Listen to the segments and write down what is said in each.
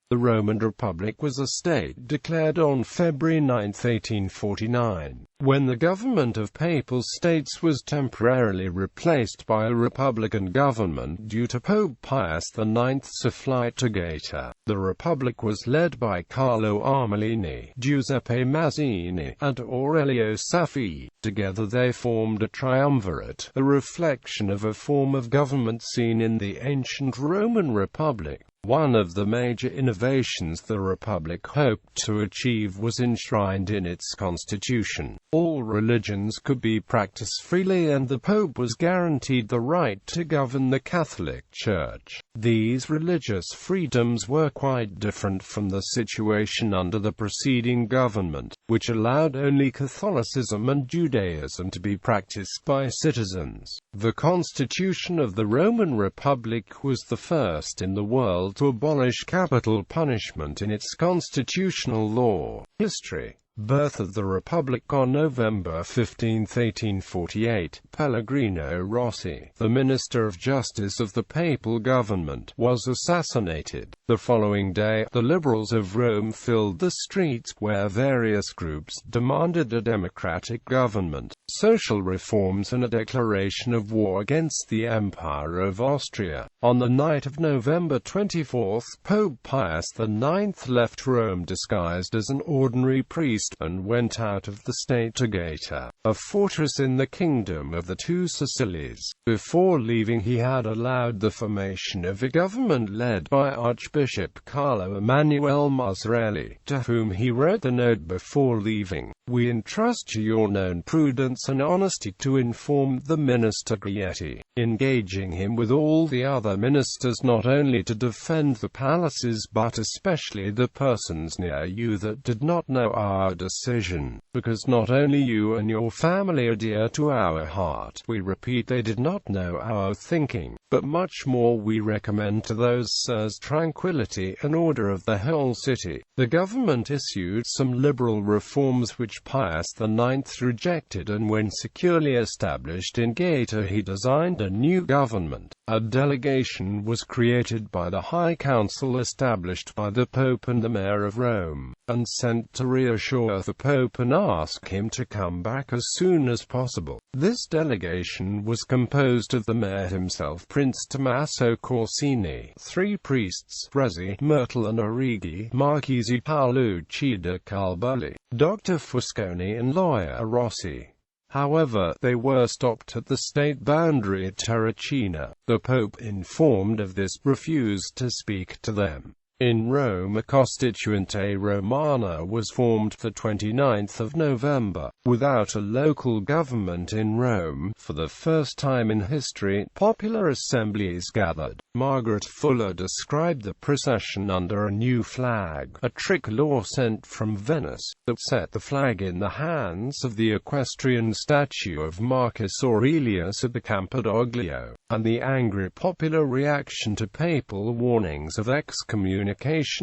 The Roman Republic was a state declared on February 9, 1849, when the government of Papal States was temporarily replaced by a republican government due to Pope Pius IX's flight to Gaeta. The Republic was led by Carlo Armellini, Giuseppe Mazzini, and Aurelio Saffi. Together they formed a triumvirate, a reflection of a form of government seen in the ancient Roman Republic. One of the major innovations the Republic hoped to achieve was enshrined in its constitution. All religions could be practiced freely and the Pope was guaranteed the right to govern the Catholic Church. These religious freedoms were quite different from the situation under the preceding government, which allowed only Catholicism and Judaism to be practiced by citizens. The Constitution of the Roman Republic was the first in the world to abolish capital punishment in its constitutional law. History. Birth of the Republic. On November 15, 1848, Pellegrino Rossi, the Minister of Justice of the papal government, was assassinated. The following day, the liberals of Rome filled the streets, where various groups demanded a democratic government, social reforms and a declaration of war against the Empire of Austria. On the night of November 24, Pope Pius IX left Rome disguised as an ordinary priest and went out of the state to Gaeta, a fortress in the Kingdom of the Two Sicilies. Before leaving he had allowed the formation of a government led by Archbishop Carlo Emanuele Mazzarelli, to whom he wrote the note before leaving: "We entrust to your known prudence and honesty to inform the minister Gaeta," engaging him with all the other ministers not only to defend the palaces but especially the persons near you that did not know our decision, because not only you and your family are dear to our heart, we repeat they did not know our thinking, but much more we recommend to those sirs tranquility and order of the whole city. The government issued some liberal reforms which Pius IX rejected, and when securely established in Gaeta he designed a new government. A delegation was created by the High Council established by the Pope and the Mayor of Rome, and sent to reassure the Pope and ask him to come back as soon as possible. This delegation was composed of the Mayor himself, Prince Tommaso Corsini, 3 priests, Rezzi, Myrtle and Origi, Marchese Paolucci de Calbulli, Dr. Fusconi and lawyer Rossi. However, they were stopped at the state boundary at Terracina. The Pope, informed of this, refused to speak to them. In Rome a Costituente Romana was formed the 29th of November. Without a local government in Rome, for the first time in history, popular assemblies gathered. Margaret Fuller described the procession under a new flag, a tricolor sent from Venice, that set the flag in the hands of the equestrian statue of Marcus Aurelius at the Campidoglio, and the angry popular reaction to papal warnings of excommunication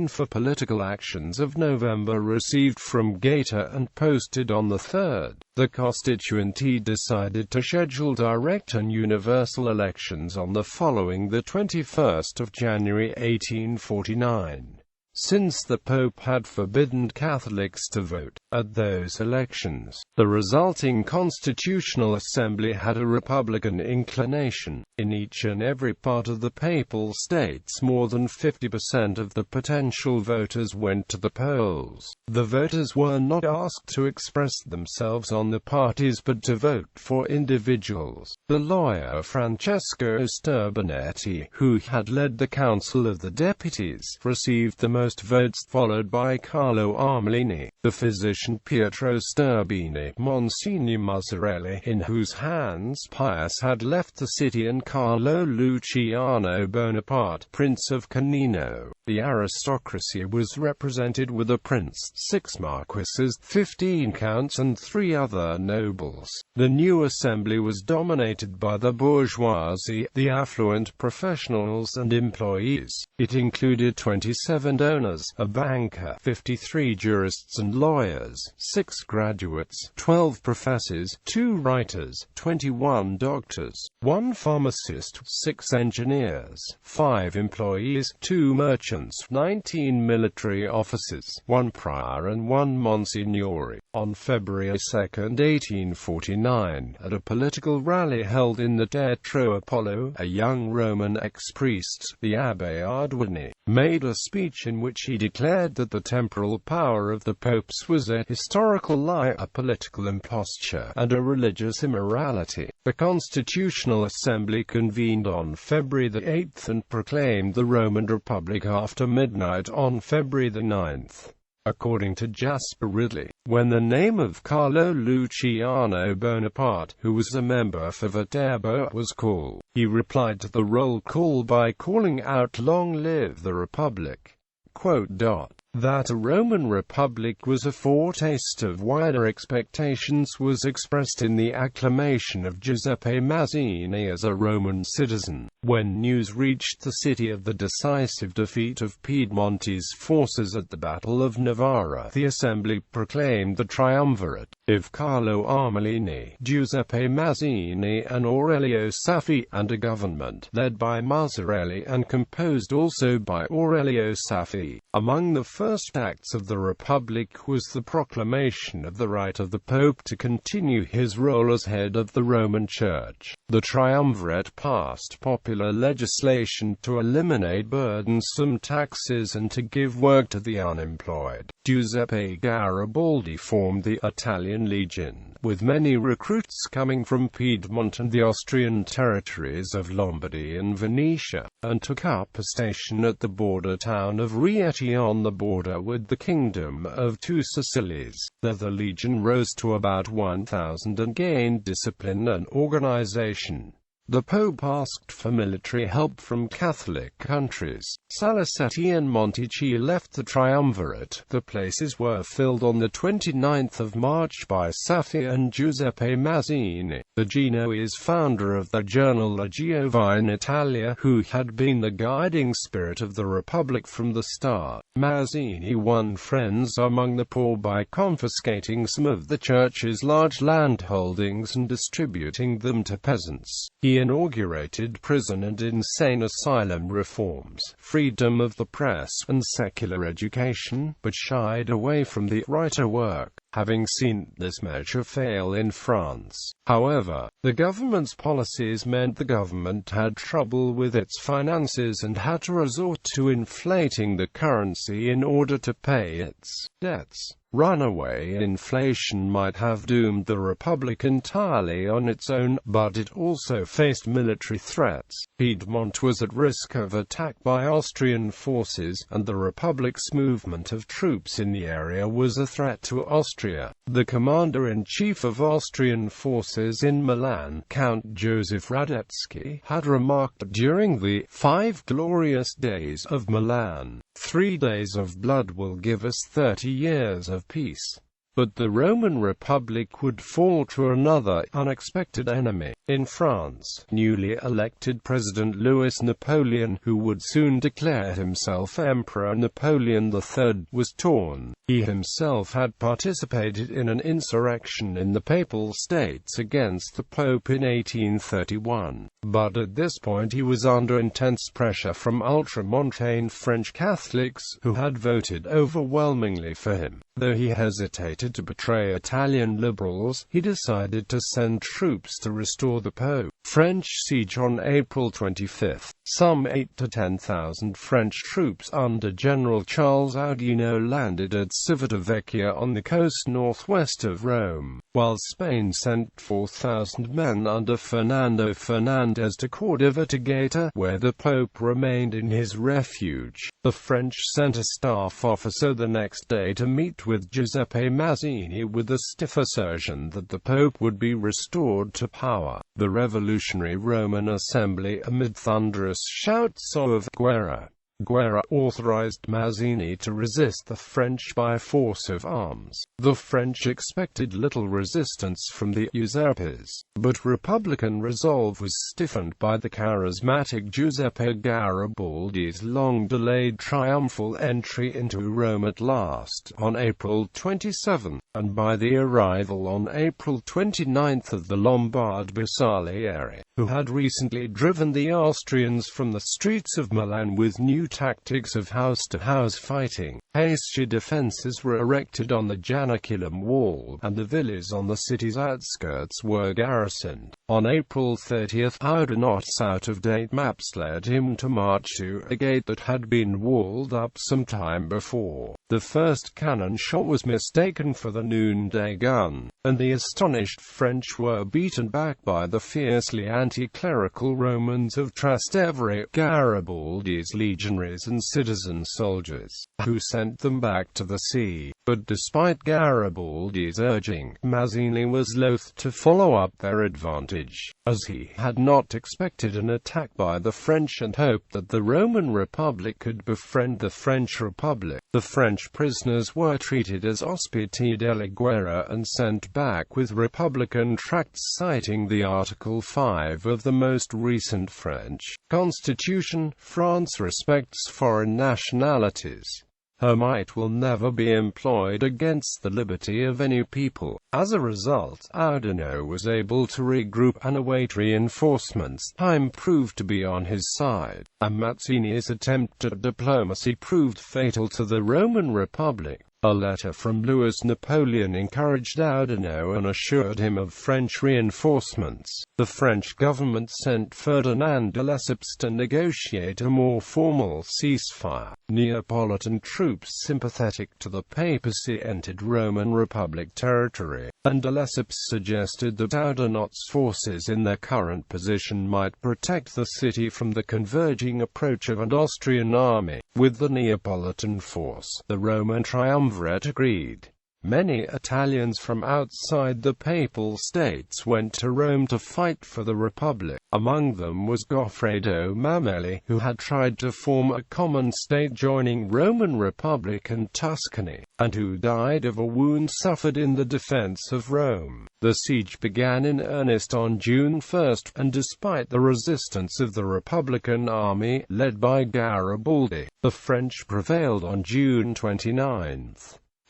for political actions of November received from Gaeta and posted on the 3rd. The Constituente decided to schedule direct and universal elections on the following the 21st of January 1849. Since the Pope had forbidden Catholics to vote at those elections, the resulting Constitutional Assembly had a republican inclination. In each and every part of the Papal States more than 50% of the potential voters went to the polls. The voters were not asked to express themselves on the parties but to vote for individuals. The lawyer Francesco Sterbanetti, who had led the Council of the Deputies, received the most votes, followed by Carlo Armellini, the physician Pietro Sterbini, Monsignor Mazzarelli, in whose hands Pius had left the city, and Carlo Luciano Bonaparte, Prince of Canino. The aristocracy was represented with a prince, 6 marquises, 15 counts and 3 other nobles. The new assembly was dominated by the bourgeoisie, the affluent professionals and employees. It included 27 donors, a banker, 53 jurists and lawyers, 6 graduates, 12 professors, 2 writers, 21 doctors, 1 pharmacist, 6 engineers, 5 employees, 2 merchants, 19 military officers, 1 prior and 1 monsignore. On February 2, 1849, at a political rally held in the Teatro Apollo, a young Roman ex-priest, the Abbé Arduini, made a speech in which he declared that the temporal power of the popes was a historical lie, a political imposture, and a religious immorality. The Constitutional Assembly convened on February 8 and proclaimed the Roman Republic after midnight on February 9. According to Jasper Ridley, when the name of Carlo Luciano Bonaparte, who was a member for Viterbo, was called, he replied to the roll call by calling out, "Long live the Republic!" That a Roman Republic was a foretaste of wider expectations was expressed in the acclamation of Giuseppe Mazzini as a Roman citizen. When news reached the city of the decisive defeat of Piedmontese forces at the Battle of Novara, the Assembly proclaimed the triumvirate of Carlo Armellini, Giuseppe Mazzini and Aurelio Saffi, and a government led by Mazzarelli and composed also by Aurelio Saffi. Among the first acts of the Republic was the proclamation of the right of the Pope to continue his role as head of the Roman Church. The triumvirate passed popular legislation to eliminate burdensome taxes and to give work to the unemployed. Giuseppe Garibaldi formed the Italian Legion, with many recruits coming from Piedmont and the Austrian territories of Lombardy and Venetia, and took up a station at the border town of Rieti on the border with the Kingdom of Two Sicilies. There the legion rose to about 1,000 and gained discipline and organization. The Pope asked for military help from Catholic countries. Salicetti and Montici left the triumvirate. The places were filled on the 29th of March by Saffi and Giuseppe Mazzini, the Genoese founder of the journal La Giovine in Italia, who had been the guiding spirit of the Republic from the start. Mazzini won friends among the poor by confiscating some of the Church's large landholdings and distributing them to peasants. He inaugurated prison and insane asylum reforms, freedom of the press, and secular education, but shied away from the writer work, having seen this measure fail in France. However, the government's policies meant the government had trouble with its finances and had to resort to inflating the currency in order to pay its debts. Runaway inflation might have doomed the Republic entirely on its own, but it also faced military threats. Piedmont was at risk of attack by Austrian forces, and the Republic's movement of troops in the area was a threat to Austria. The commander-in-chief of Austrian forces in Milan, Count Joseph Radetzky, had remarked during the 5 glorious days of Milan, 3 days of blood will give us 30 years of peace. But the Roman Republic would fall to another unexpected enemy. In France, newly elected President Louis Napoleon, who would soon declare himself Emperor Napoleon III, was torn. He himself had participated in an insurrection in the Papal States against the Pope in 1831. But at this point he was under intense pressure from ultramontane French Catholics, who had voted overwhelmingly for him. Though he hesitated to betray Italian liberals, he decided to send troops to restore the Pope. French siege on April 25. Some 8,000 to 10,000 French troops under General Charles Oudinot landed at Civitavecchia on the coast northwest of Rome, while Spain sent 4,000 men under Fernando Fernandez to Cordova to Gaeta, where the Pope remained in his refuge. The French sent a staff officer the next day to meet with Giuseppe Mazzini with the stiff assertion that the Pope would be restored to power. The revolutionary Roman Assembly, amid thunderous shouts of "Guerra! Guerra!" authorized Mazzini to resist the French by force of arms. The French expected little resistance from the usurpers, but Republican resolve was stiffened by the charismatic Giuseppe Garibaldi's long-delayed triumphal entry into Rome at last, on April 27, and by the arrival on April 29 of the Lombard Bersaglieri. who had recently driven the Austrians from the streets of Milan with new tactics of house-to-house fighting. Hasty defences were erected on the Janiculum Wall, and the villas on the city's outskirts were garrisoned. On April 30th, Oudinot's out-of-date maps led him to march to a gate that had been walled up some time before. The first cannon shot was mistaken for the noonday gun, and the astonished French were beaten back by the fiercely anti-clerical Romans of Trastevere, Garibaldi's legionaries and citizen soldiers, who sent them back to the sea. But despite Garibaldi's urging, Mazzini was loath to follow up their advantage, as he had not expected an attack by the French and hoped that the Roman Republic could befriend the French Republic. The French prisoners were treated as ospiti della guerra and sent back with Republican tracts citing the Article 5 of the most recent French Constitution. France respects foreign nationalities. Her might will never be employed against the liberty of any people. As a result, Oudinot was able to regroup and await reinforcements. Time proved to be on his side, and Mazzini's attempt at diplomacy proved fatal to the Roman Republic. A letter from Louis Napoleon encouraged Oudinot and assured him of French reinforcements. The French government sent Ferdinand de Lesseps to negotiate a more formal ceasefire. Neapolitan troops sympathetic to the papacy entered Roman Republic territory, and de Lesseps suggested that Oudinot's forces in their current position might protect the city from the converging approach of an Austrian army. With the Neapolitan force, the Roman triumvirate agreed. Many Italians from outside the Papal States went to Rome to fight for the Republic. Among them was Goffredo Mameli, who had tried to form a common state joining Roman Republic and Tuscany, and who died of a wound suffered in the defense of Rome. The siege began in earnest on June 1, and despite the resistance of the Republican army, led by Garibaldi, the French prevailed on June 29.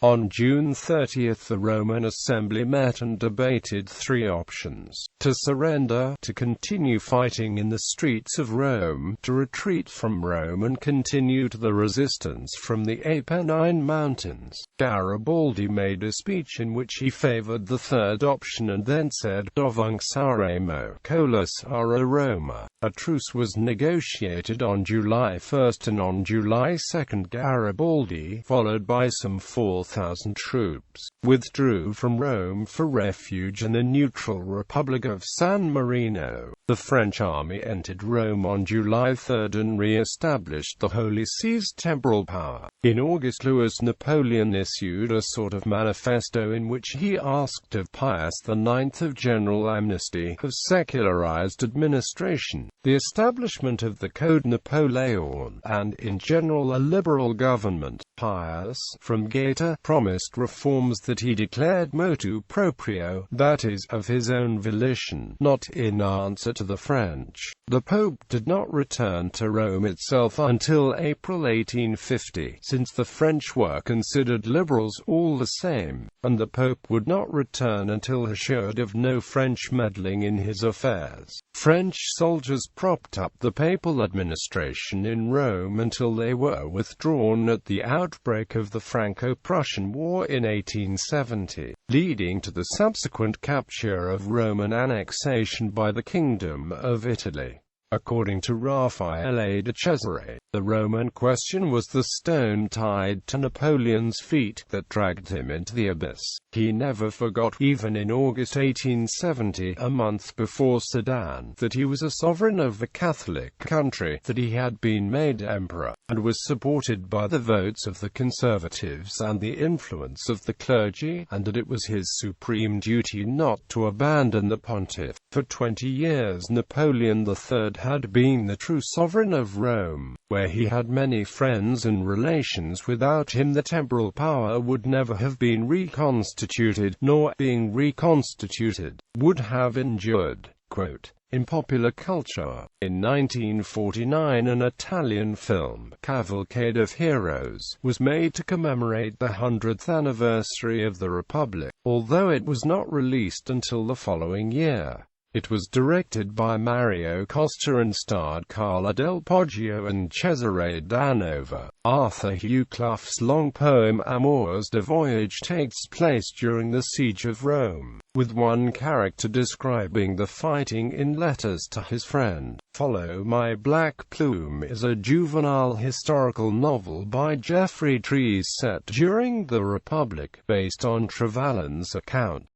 On June 30, the Roman Assembly met and debated three options: to surrender, to continue fighting in the streets of Rome, to retreat from Rome and continue to the resistance from the Apennine Mountains. Garibaldi made a speech in which he favored the third option and then said, "Dovunque saremo, collassare Roma." A truce was negotiated on July 1, and on July 2 Garibaldi, followed by some 4,000 troops, withdrew from Rome for refuge in the neutral Republic of San Marino. The French army entered Rome on July 3 and re-established the Holy See's temporal power. In August, Louis Napoleon issued a sort of manifesto in which he asked of Pius IX of general amnesty, of secularized administration, the establishment of the Code Napoleon, and, in general, a liberal government. Pius, from Gaeta, promised reforms that he declared motu proprio, that is, of his own volition, not in answer to the French. The Pope did not return to Rome itself until April 1850, since the French were considered liberals all the same, and the Pope would not return until assured of no French meddling in his affairs. French soldiers propped up the papal administration in Rome until they were withdrawn at the outbreak of the Franco-Prussian War in 1870, leading to the subsequent capture of Rome and annexation by the Kingdom of Italy. According to Raffaele de Cesare, the Roman question was the stone tied to Napoleon's feet that dragged him into the abyss. He never forgot, even in August 1870, a month before Sedan, that he was a sovereign of a Catholic country, that he had been made emperor, and was supported by the votes of the conservatives and the influence of the clergy, and that it was his supreme duty not to abandon the pontiff. For 20 years Napoleon III had been the true sovereign of Rome, where he had many friends and relations. Without him the temporal power would never have been reconstituted, nor, being reconstituted, would have endured. Quote, in popular culture, in 1949 an Italian film, Cavalcade of Heroes, was made to commemorate the 100th anniversary of the Republic, although it was not released until the following year. It was directed by Mario Costa and starred Carla Del Poggio and Cesare Danova. Arthur Hugh Clough's long poem Amours de Voyage takes place during the siege of Rome, with one character describing the fighting in letters to his friend. Follow My Black Plume is a juvenile historical novel by Geoffrey Trees set during the Republic, based on Trevelyan's account.